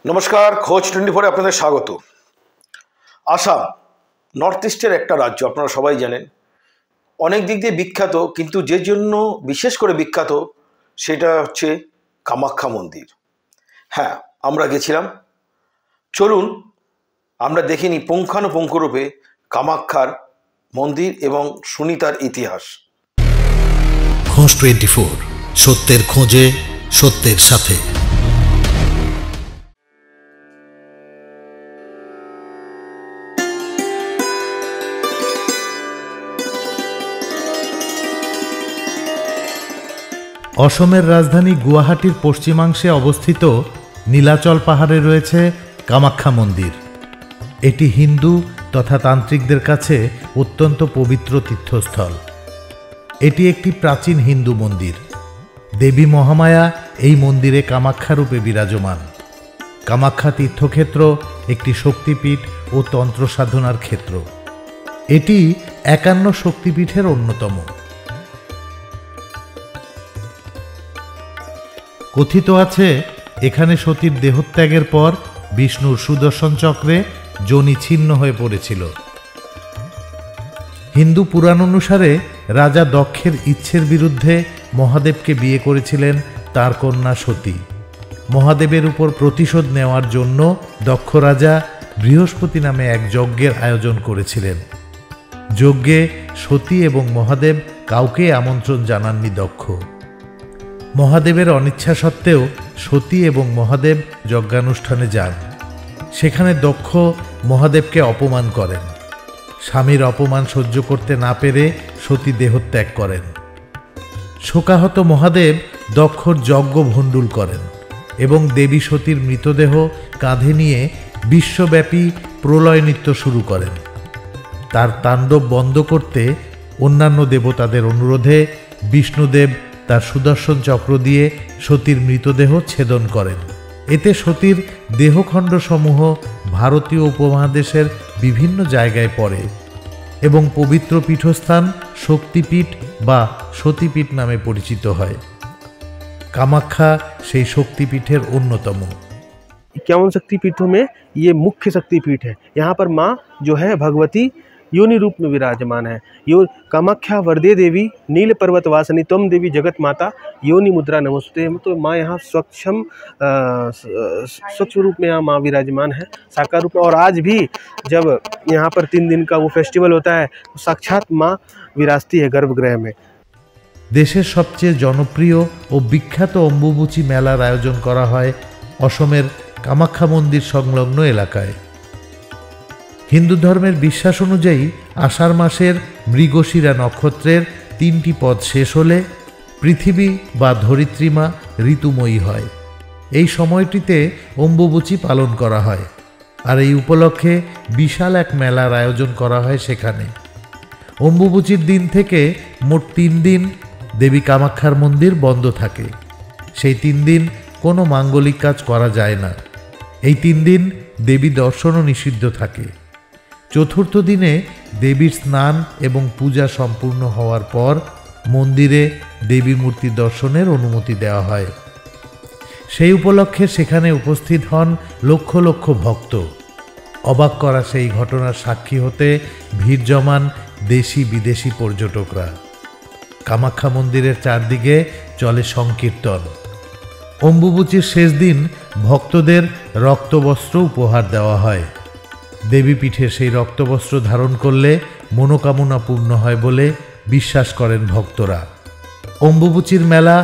নমস্কার, খোঁজ 24 আপনাদের স্বাগত। আসাম নর্থ ইস্টের একটা রাজ্য, আপনারা সবাই জানেন। অনেক দিক দিয়ে বিখ্যাত, কিন্তু যে জন্য বিশেষ করে বিখ্যাত সেটা হচ্ছে কামাখ্যা মন্দির। হ্যাঁ, আমরা গেছিলাম। চলুন আমরা দেখিনি পুঙ্খানুপুঙ্খরূপে কামাখ্যার মন্দির এবং শুনি তার ইতিহাস। খোঁজ 24, সত্যের খোঁজে, সত্যের সাথে। অসমের রাজধানী গুয়াহাটির পশ্চিমাংশে অবস্থিত নীলাচল পাহাড়ে রয়েছে কামাখ্যা মন্দির। এটি হিন্দু তথা তান্ত্রিকদের কাছে অত্যন্ত পবিত্র তীর্থস্থল। এটি একটি প্রাচীন হিন্দু মন্দির। দেবী মহামায়া এই মন্দিরে কামাখ্যা রূপে বিরাজমান। কামাখ্যা তীর্থক্ষেত্র একটি শক্তিপীঠ ও তন্ত্র সাধনার ক্ষেত্র। এটি 51 শক্তিপীঠের অন্যতম। কথিত আছে, এখানে সতীর দেহত্যাগের পর বিষ্ণুর সুদর্শন চক্রে যোনি ছিন্ন হয়ে পড়েছিল। হিন্দু পুরাণ অনুসারে রাজা দক্ষের ইচ্ছের বিরুদ্ধে মহাদেবকে বিয়ে করেছিলেন তার কন্যা সতী। মহাদেবের উপর প্রতিশোধ নেওয়ার জন্য দক্ষ রাজা বৃহস্পতি নামে এক যজ্ঞের আয়োজন করেছিলেন। যজ্ঞে সতী এবং মহাদেব কাউকে আমন্ত্রণ জানাননি দক্ষ। মহাদেবের অনিচ্ছা সত্ত্বেও সতী এবং মহাদেব যজ্ঞানুষ্ঠানে যান। সেখানে দক্ষ মহাদেবকে অপমান করেন। স্বামীর অপমান সহ্য করতে না পেরে সতী দেহত্যাগ করেন। শোকাহত মহাদেব দক্ষর যজ্ঞ ভণ্ডুল করেন এবং দেবী সতীর মৃতদেহ কাঁধে নিয়ে বিশ্বব্যাপী প্রলয় নৃত্য শুরু করেন। তার তাণ্ডব বন্ধ করতে অন্যান্য দেবতাদের অনুরোধে বিষ্ণুদেব তার সুদর্শন চক্র দিয়ে সতীর মৃতদেহ ছেদন করেন। এতে সতীর দেহখণ্ডসমূহ ভারতীয় উপমহাদেশের বিভিন্ন জায়গায় পড়ে এবং পবিত্র পীঠস্থান শক্তিপীঠ বা সতীপীঠ নামে পরিচিত হয়। কামাখ্যা সেই শক্তিপীঠের অন্যতম। 51 शक्तिपीठों में ये मुख्य शक्तिपीठ है। यहाँ पर माँ जो है भगवती योनि रूप में विराजमान है। यो कामाख्या वरदे देवी नील पर्वत वासिनी त्वम देवी जगत माता योनि मुद्रा नमस्ते। तो माँ यहाँ स्वच्छ रूप में यहाँ माँ विराजमान है, साकार रूप में। और आज भी जब यहाँ पर 3 दिन का वो फेस्टिवल होता है तो साक्षात माँ विराजती है गर्भगृह में। দেশের সবচেয়ে জনপ্রিয় ও বিখ্যাত অম্বুবাচী মেলার আয়োজন করা হয় অসমের কামাখ্যা মন্দির সংলগ্ন এলাকায়। হিন্দু ধর্মের বিশ্বাস অনুযায়ী আষাঢ় মাসের মৃগশিরা নক্ষত্রের 3টি পদ শেষ হলে পৃথিবী বা ধরিত্রীমা ঋতুময়ী হয়। এই সময়টিতে অম্বুবাচী পালন করা হয়, আর এই উপলক্ষে বিশাল এক মেলার আয়োজন করা হয় সেখানে। অম্বুবাচীর দিন থেকে মোট 3 দিন দেবী কামাখ্যার মন্দির বন্ধ থাকে। সেই 3 দিন কোনো মাঙ্গলিক কাজ করা যায় না। এই 3 দিন দেবী দর্শনও নিষিদ্ধ থাকে। চতুর্থ দিনে দেবীর স্নান এবং পূজা সম্পূর্ণ হওয়ার পর মন্দিরে দেবী মূর্তি দর্শনের অনুমতি দেওয়া হয়। সেই উপলক্ষে সেখানে উপস্থিত হন লক্ষ লক্ষ ভক্ত। অবাক করা সেই ঘটনার সাক্ষী হতে ভিড় জমান দেশি বিদেশি পর্যটকরা। কামাখ্যা মন্দিরের চারদিকে চলে সংকীর্তন। অম্বুবাচীর শেষ দিন ভক্তদের রক্তবস্ত্র উপহার দেওয়া হয়। দেবীপীঠে সেই রক্তবস্ত্র ধারণ করলে মনোকামনা পূর্ণ হয় বলে বিশ্বাস করেন ভক্তরা। অম্বুবাচীর মেলা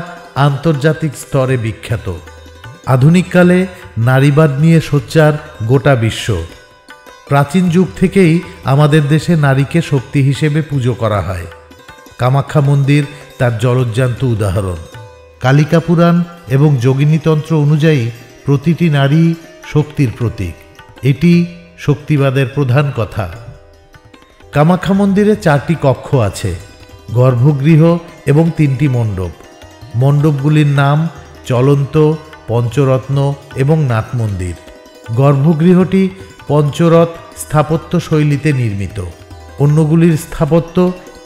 আন্তর্জাতিক স্তরে বিখ্যাত। আধুনিককালে নারীবাদ নিয়ে সোচ্চার গোটা বিশ্ব। প্রাচীন যুগ থেকেই আমাদের দেশে নারীকে শক্তি হিসেবে পুজো করা হয়। কামাখ্যা মন্দির তার জলজ্জান্ত উদাহরণ। কালিকা পুরাণ এবং যোগিনীতন্ত্র অনুযায়ী প্রতিটি নারী শক্তির প্রতীক। এটি শক্তিবাদের প্রধান কথা। কামাখ্যা মন্দিরে 4টি কক্ষ আছে, গর্ভগৃহ এবং 3টি মণ্ডপ। মণ্ডপগুলির নাম চলন্ত, পঞ্চরত্ন এবং নাট মন্দির। গর্ভগৃহটি পঞ্চরথ স্থাপত্য শৈলীতে নির্মিত। অন্যগুলির স্থাপত্য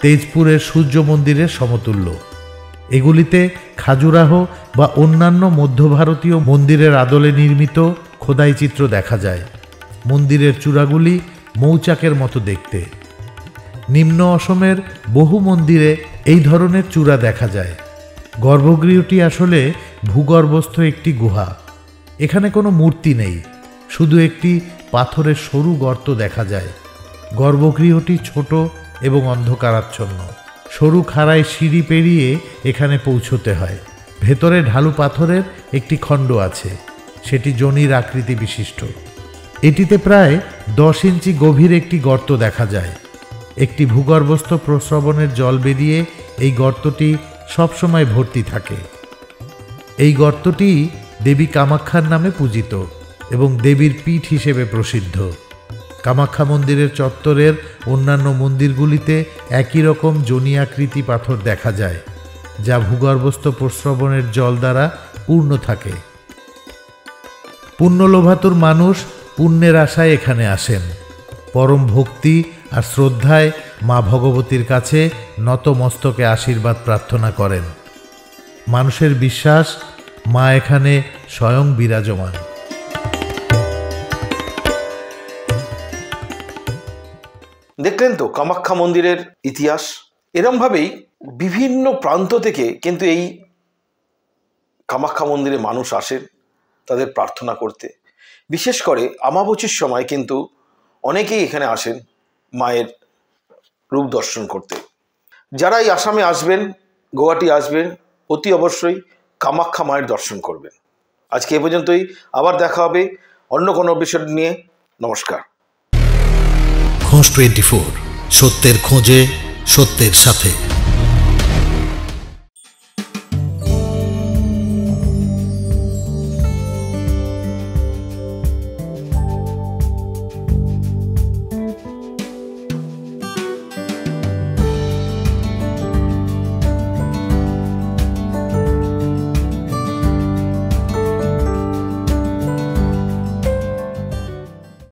তেজপুরের সূর্য মন্দিরের সমতুল্য। এগুলিতে খাজুরাহ বা অন্যান্য মধ্য ভারতীয় মন্দিরের আদলে নির্মিত খোদাই চিত্র দেখা যায়। মন্দিরের চূড়াগুলি মৌচাকের মতো দেখতে। নিম্ন অসমের বহু মন্দিরে এই ধরনের চূড়া দেখা যায়। গর্ভগৃহটি আসলে ভূগর্ভস্থ একটি গুহা। এখানে কোনো মূর্তি নেই, শুধু একটি পাথরের সরু গর্ত দেখা যায়। গর্ভগৃহটি ছোট এবং অন্ধকারাচ্ছন্ন। সরু খাড়ায় সিঁড়ি পেরিয়ে এখানে পৌঁছতে হয়। ভেতরে ঢালু পাথরের একটি খণ্ড আছে, সেটি যোনির আকৃতি বিশিষ্ট। এটিতে প্রায় 10 ইঞ্চি গভীর একটি গর্ত দেখা যায়। একটি ভূগর্ভস্থ প্রস্রবণের জল বেরিয়ে এই গর্তটি সবসময় ভর্তি থাকে। এই গর্তটি দেবী কামাখ্যার নামে পূজিত এবং দেবীর পীঠ হিসেবে প্রসিদ্ধ। কামাখ্যা মন্দিরের চত্বরের অন্যান্য মন্দিরগুলিতে একই রকম যোনি আকৃতি পাথর দেখা যায়, যা ভূগর্ভস্থ প্রস্রবণের জল দ্বারা পূর্ণ থাকে। পুণ্যলোভাতুর মানুষ পুণ্যের আশায় এখানে আসেন। পরম ভক্তি আর শ্রদ্ধায় মা ভগবতীর কাছে নতমস্তকে আশীর্বাদ প্রার্থনা করেন। মানুষের বিশ্বাস মা এখানে স্বয়ং বিরাজমান। দেখলেন তো কামাখ্যা মন্দিরের ইতিহাস। এরমভাবেই বিভিন্ন প্রান্ত থেকে কিন্তু এই কামাখ্যা মন্দিরে মানুষ আসেন তাদের প্রার্থনা করতে। বিশেষ করে আমাবস্যার সময় কিন্তু অনেকেই এখানে আসেন মায়ের রূপ দর্শন করতে। যারা এই আসামে আসবেন, গৌহাটি আসবেন, অতি অবশ্যই কামাখ্যা মায়ের দর্শন করবেন। আজকে এ পর্যন্তই, আবার দেখা হবে অন্য কোনো বিষয় নিয়ে। নমস্কার। খোঁজ 24, সত্যের খোঁজে সত্যের সাথে।